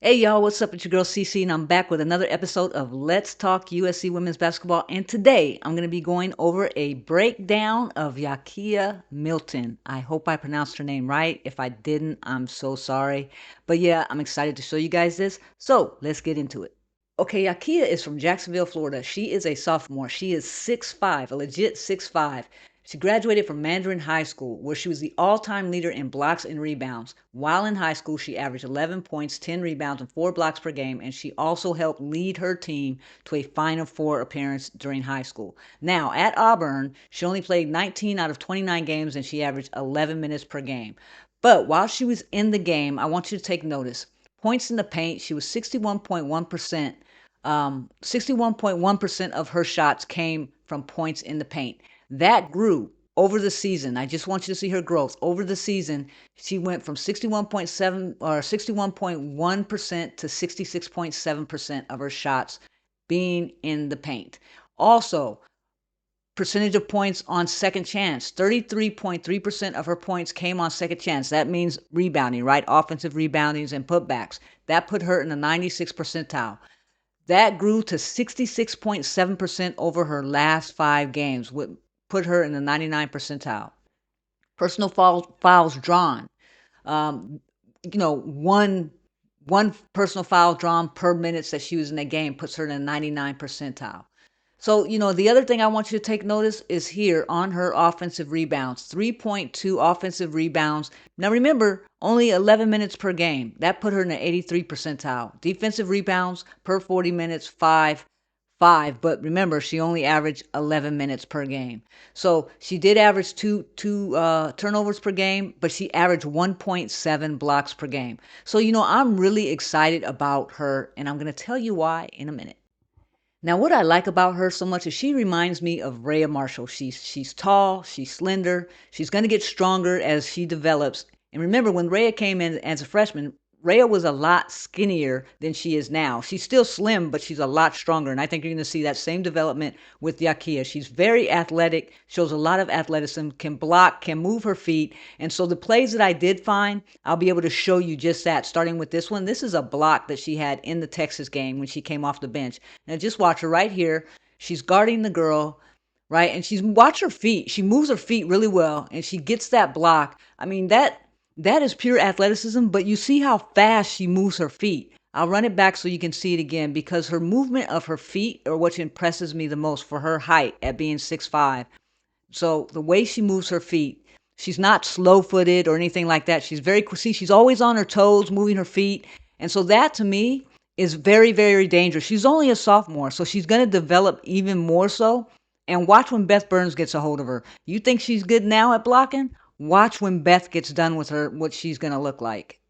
Hey y'all, what's up? It's your girl CC, and I'm back with another episode of Let's Talk USC Women's Basketball. And today I'm going to be going over a breakdown of Yakiya Milton. I hope I pronounced her name right. If I didn't, I'm so sorry. But yeah, I'm excited to show you guys this. So let's get into it. Okay, Yakiya is from Jacksonville, Florida. She is a sophomore. She is 6'5", a legit 6'5". She graduated from Mandarin High School, where she was the all-time leader in blocks and rebounds. While in high school, she averaged 11 points, 10 rebounds, and 4 blocks per game, and she also helped lead her team to a Final Four appearance during high school. Now, at Auburn, she only played 19 out of 29 games, and she averaged 11 minutes per game. But while she was in the game, I want you to take notice. Points in the paint, she was 61.1%. 61.1% of her shots came from points in the paint. That grew over the season. I just want you to see her growth. Over the season, she went from 61.7 or 61.1% to 66.7% of her shots being in the paint. Also, percentage of points on second chance. 33.3% of her points came on second chance. That means rebounding, right? Offensive reboundings and putbacks. That put her in the 96th percentile. That grew to 66.7% over her last 5 games, which put her in the 99th percentile. Personal fouls drawn. Um, one personal foul drawn per minutes that she was in a game puts her in the 99th percentile. So, the other thing I want you to take notice is here on her offensive rebounds, 3.2 offensive rebounds. Now remember, only 11 minutes per game. That put her in the 83 percentile. Defensive rebounds per 40 minutes, 5. But remember, she only averaged 11 minutes per game. So she did average two turnovers per game, but she averaged 1.7 blocks per game. So, I'm really excited about her, and I'm going to tell you why in a minute. Now, what I like about her so much is she reminds me of Rhea Marshall. She's tall, she's slender, she's going to get stronger as she develops. And remember, when Rhea came in as a freshman, Rhea was a lot skinnier than she is now. She's still slim, but she's a lot stronger. And I think you're going to see that same development with Yakiya. She's very athletic, shows a lot of athleticism, can block, can move her feet. And so the plays that I did find, I'll be able to show you just that, starting with this one. This is a block that she had in the Texas game when she came off the bench. Now just watch her right here. She's guarding the girl, right? And watch her feet. She moves her feet really well, and she gets that block. I mean, that is pure athleticism, but you see how fast she moves her feet. I'll run it back so you can see it again, because her movement of her feet are what impresses me the most for her height at being 6'5". So the way she moves her feet, she's not slow-footed or anything like that. She's always on her toes, moving her feet. And so that to me is very, very dangerous. She's only a sophomore, so she's going to develop even more so. And watch when Beth Burns gets a hold of her. You think she's good now at blocking? Watch when Beth gets done with her, what she's going to look like.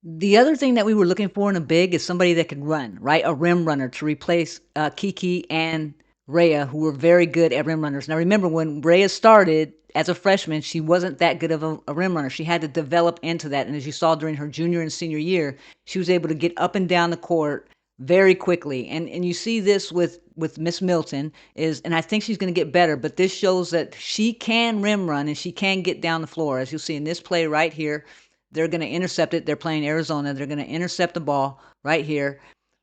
The other thing that we were looking for in a big is somebody that can run, right? A rim runner to replace Kiki and Rhea, who were very good at rim runners. Now remember, when Rhea started as a freshman, she wasn't that good of a rim runner. She had to develop into that. And as you saw during her junior and senior year, she was able to get up and down the court very quickly. And you see this with Miss Milton, and I think she's going to get better, but this shows that she can rim run and she can get down the floor. As you'll see in this play right here, they're going to intercept it. They're playing Arizona. They're going to intercept the ball right here,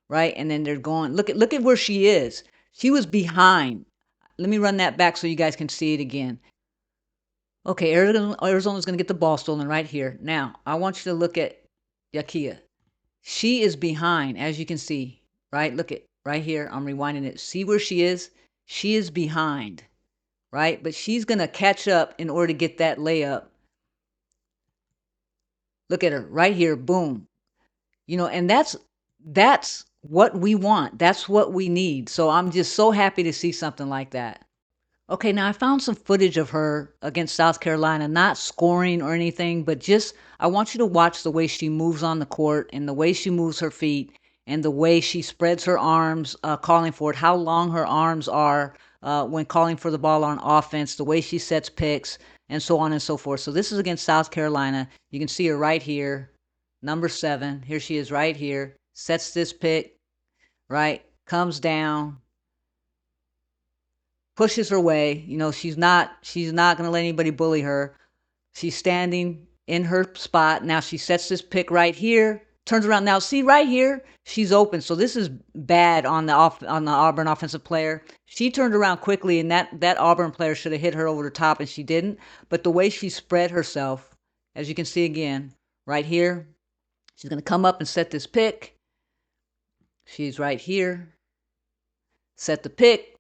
right? And then they're going, look at where she is. She was behind. Let me run that back so you guys can see it again. Okay, Arizona's going to get the ball stolen right here. Now, I want you to look at Yakiya. She is behind, as you can see, right? Look at right here. I'm rewinding it. See where she is? She is behind, right? But she's going to catch up in order to get that layup. Look at her right here. Boom. And that's what we want. That's what we need. So I'm just so happy to see something like that. Okay, now I found some footage of her against South Carolina, not scoring or anything, but just I want you to watch the way she moves on the court and the way she moves her feet and the way she spreads her arms, calling for it, how long her arms are when calling for the ball on offense, the way she sets picks, and so on and so forth. So this is against South Carolina. You can see her right here, number 7. Here she is right here, sets this pick, right, comes down, pushes her way. She's not going to let anybody bully her. She's standing in her spot. Now she sets this pick right here, turns around. Now, see right here, she's open. So this is bad on the Auburn offensive player. She turned around quickly, and that Auburn player should have hit her over the top, and she didn't. But the way she spread herself, as you can see again, right here, she's going to come up and set this pick. She's right here. Set the pick.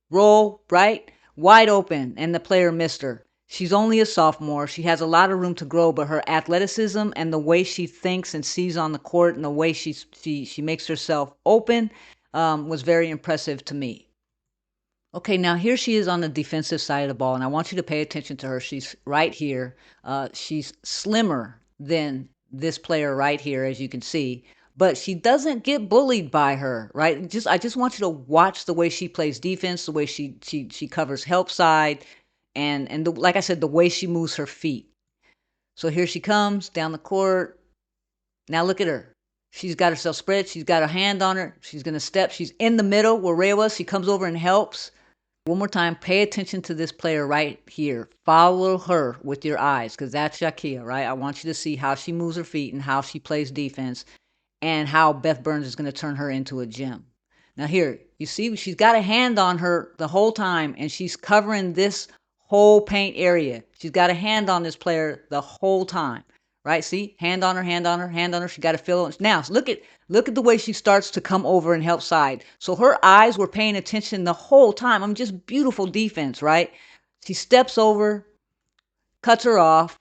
Roll, right? Wide open, and the player missed her. She's only a sophomore. She has a lot of room to grow, but her athleticism and the way she thinks and sees on the court and the way she makes herself open was very impressive to me. Okay, now here she is on the defensive side of the ball, and I want you to pay attention to her. She's right here. She's slimmer than this player right here, as you can see, but she doesn't get bullied by her, right? I just want you to watch the way she plays defense, the way she covers help side, and like I said, the way she moves her feet. So here she comes down the court. Now look at her. She's got herself spread. She's got her hand on her. She's going to step. She's in the middle where Ray was. She comes over and helps. One more time, pay attention to this player right here. Follow her with your eyes, because that's Yakiya, right? I want you to see how she moves her feet and how she plays defense and how Beth Burns is going to turn her into a gem. Now here, you see she's got a hand on her the whole time, and she's covering this whole paint area. She's got a hand on this player the whole time, right? See, hand on her, hand on her, hand on her. She got to feel it. Now, look at the way she starts to come over and help side. So her eyes were paying attention the whole time. I mean, just beautiful defense, right? She steps over, cuts her off.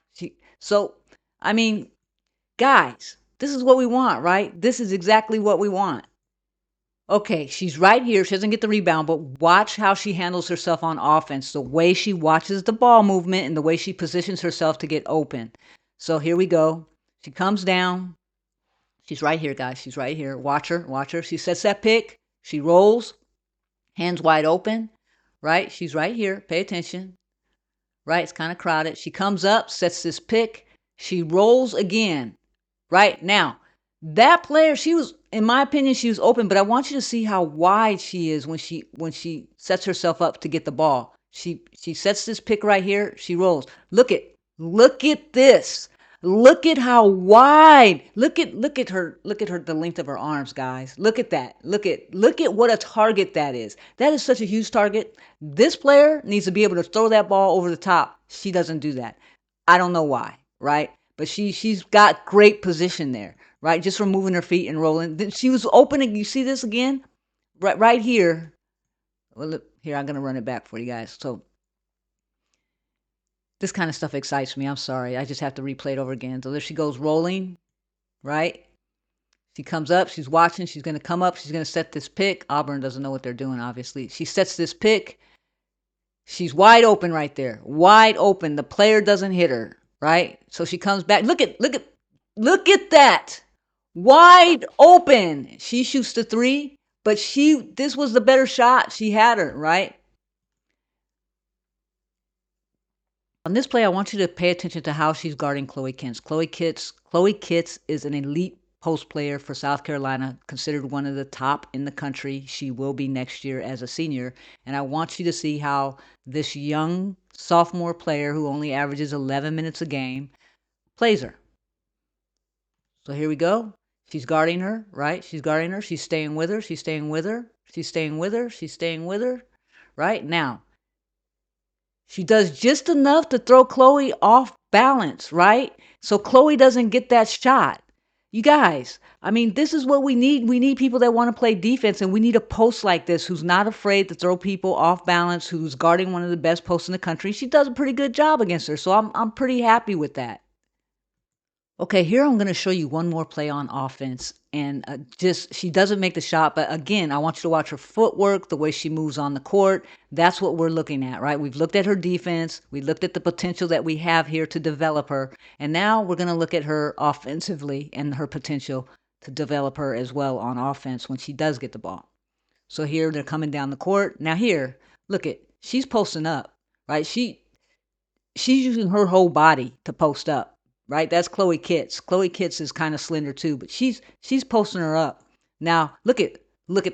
I mean, guys, this is what we want, right? This is exactly what we want. Okay, she's right here. She doesn't get the rebound, but watch how she handles herself on offense. The way she watches the ball movement and the way she positions herself to get open. So here we go. She comes down. She's right here, guys. She's right here. Watch her. Watch her. She sets that pick. She rolls. Hands wide open. Right? She's right here. Pay attention. Right? It's kind of crowded. She comes up, sets this pick. She rolls again. Right? Now, that player, she was, in my opinion, she was open, but I want you to see how wide she is when she sets herself up to get the ball. She sets this pick right here. She rolls. Look at this. Look at how wide. Look at her. Look at her. The length of her arms, guys. Look at that. Look at what a target that is. That is such a huge target. This player needs to be able to throw that ball over the top. She doesn't do that. I don't know why, right? But she's got great position there, right? Just from moving her feet and rolling. Then she was opening. You see this again, right here. Well, look, here I'm gonna run it back for you guys. So this kind of stuff excites me. I'm sorry. I just have to replay it over again. So there she goes rolling, right? She comes up. She's watching. She's going to come up. She's going to set this pick. Auburn doesn't know what they're doing, obviously. She sets this pick. She's wide open right there. Wide open. The player doesn't hit her, right? So she comes back. Look at that. Wide open. She shoots the three, but this was the better shot. She had her, right? On this play, I want you to pay attention to how she's guarding Khloe Kits. Khloe Kits is an elite post player for South Carolina, considered one of the top in the country. She will be next year as a senior. And I want you to see how this young sophomore player who only averages 11 minutes a game plays her. So here we go. She's guarding her, right? She's guarding her. She's staying with her. She's staying with her. She's staying with her. She's staying with her. Right? Now, she does just enough to throw Khloe off balance, right? So Khloe doesn't get that shot. You guys, I mean, this is what we need. We need people that want to play defense, and we need a post like this who's not afraid to throw people off balance, who's guarding one of the best posts in the country. She does a pretty good job against her, so I'm pretty happy with that. Okay, here I'm going to show you one more play on offense, and she doesn't make the shot, but again, I want you to watch her footwork, the way she moves on the court. That's what we're looking at, right? We've looked at her defense, we looked at the potential that we have here to develop her, and now we're going to look at her offensively and her potential to develop her as well on offense when she does get the ball. So here they're coming down the court. Now here, look at, she's posting up, right? She's using her whole body to post up. Right, that's Khloe Kits. Khloe Kits is kind of slender too, but she's posting her up. Now look at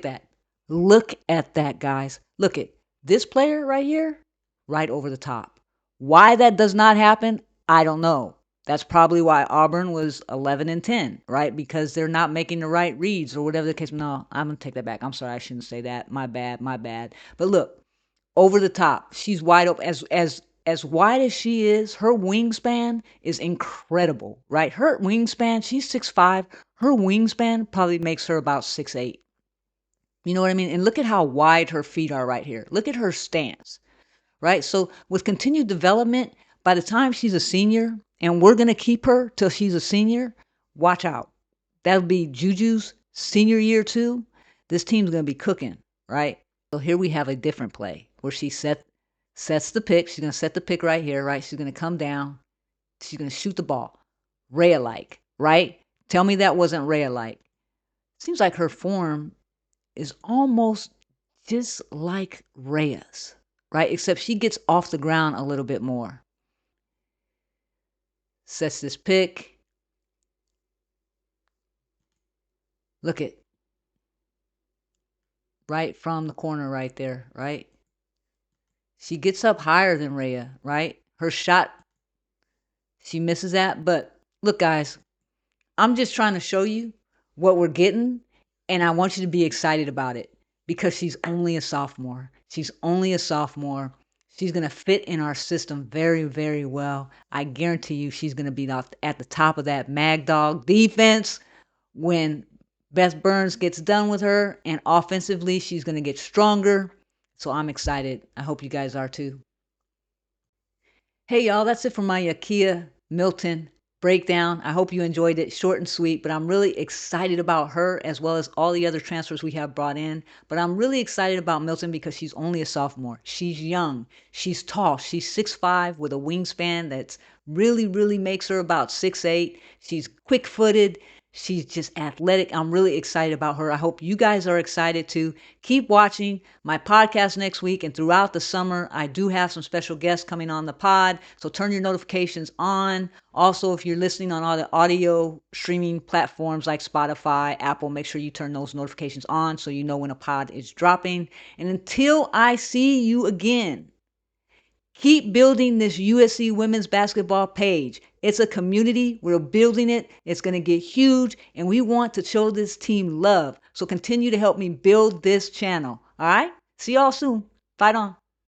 that. Look at that, guys. Look at this player right here, right over the top. Why that does not happen, I don't know. That's probably why Auburn was 11-10, right? Because they're not making the right reads or whatever the case. No, I'm gonna take that back. I'm sorry, I shouldn't say that. My bad, my bad. But look, over the top. She's wide open. As wide as she is, her wingspan is incredible, right? Her wingspan, she's 6'5". Her wingspan probably makes her about 6'8". You know what I mean? And look at how wide her feet are right here. Look at her stance, right? So with continued development, by the time she's a senior, and we're going to keep her till she's a senior, watch out. That'll be Juju's senior year too. This team's going to be cooking, right? So here we have a different play where she sets the pick. She's going to set the pick right here, right? She's going to come down. She's going to shoot the ball. Rhea-like, right? Tell me that wasn't Rhea-like. Seems like her form is almost just like Rhea's, right? Except she gets off the ground a little bit more. Sets this pick. Look at right from the corner right there, right? She gets up higher than Rhea, right? Her shot, she misses that. But look, guys, I'm just trying to show you what we're getting, and I want you to be excited about it because she's only a sophomore. She's only a sophomore. She's going to fit in our system very, very well. I guarantee you she's going to be at the top of that Mag Dog defense when Beth Burns gets done with her, and offensively, she's going to get stronger. So I'm excited. I hope you guys are too. Hey, y'all, that's it for my Yakiya Milton breakdown. I hope you enjoyed it. Short and sweet, but I'm really excited about her as well as all the other transfers we have brought in. But I'm really excited about Milton because she's only a sophomore. She's young. She's tall. She's 6'5" with a wingspan that's really makes her about 6'8". She's quick-footed. She's just athletic. I'm really excited about her. I hope you guys are excited too. Keep watching my podcast next week and throughout the summer. I do have some special guests coming on the pod, so turn your notifications on. Also, if you're listening on all the audio streaming platforms like Spotify, Apple, make sure you turn those notifications on so you know when a pod is dropping. And until I see you again, keep building this USC women's basketball page. It's a community. We're building it. It's going to get huge, and we want to show this team love. So continue to help me build this channel. All right? See y'all soon. Fight on.